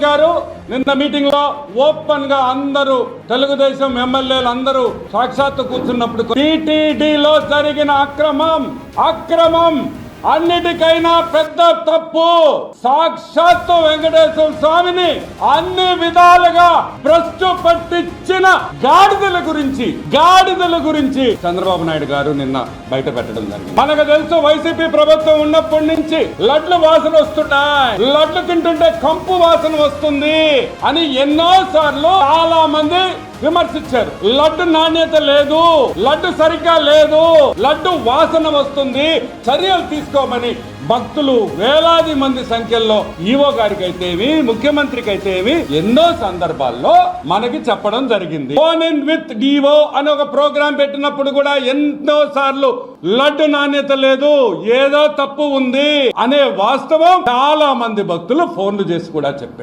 గారు నిన్న మీటింగ్ లో ఓపెన్ గా అందరూ తెలుగుదేశం ఎమ్మెల్యేలు అందరూ సాక్షాత్తు కూర్చున్నప్పుడు టీటీడీలో జరిగిన అక్రమం అన్నిటికైనా పెద్ద తప్పు. సాక్షాత్తు వెంకటేశ్వర స్వామిని అన్ని విధాలుగా భ్రష్టు పట్టించిన గాడిదల గురించి చంద్రబాబు నాయుడు గారు నిన్న బయట పెట్టడం జరిగింది. మనకు తెలుసు వైసీపీ ప్రభుత్వం ఉన్నప్పటి నుంచి లడ్లు వాసన వస్తున్నాయి, లడ్లు తింటుంటే కంపు వాసన వస్తుంది అని ఎన్నో సార్లు చాలా మంది విమర్శించారు. లడ్డు నాణ్యత లేదు, లడ్డు సరిగ్గా లేదు, లడ్డు వాసన వస్తుంది, చర్యలు తీసుకోమని భక్తులు వేలాది మంది సంఖ్యలో ఈవో గారికి అయితేవి ముఖ్యమంత్రికి అయితేవి ఎన్నో సందర్భాల్లో మనకి చెప్పడం జరిగింది. ఫోన్ ఇన్ విత్ డివో అని ఒక ప్రోగ్రాం పెట్టినప్పుడు కూడా ఎన్నో సార్లు లడ్డు నాణ్యత లేదు, ఏదో తప్పు ఉంది అనే వాస్తవం చాలా మంది భక్తులు ఫోన్లు చేసి కూడా చెప్పారు.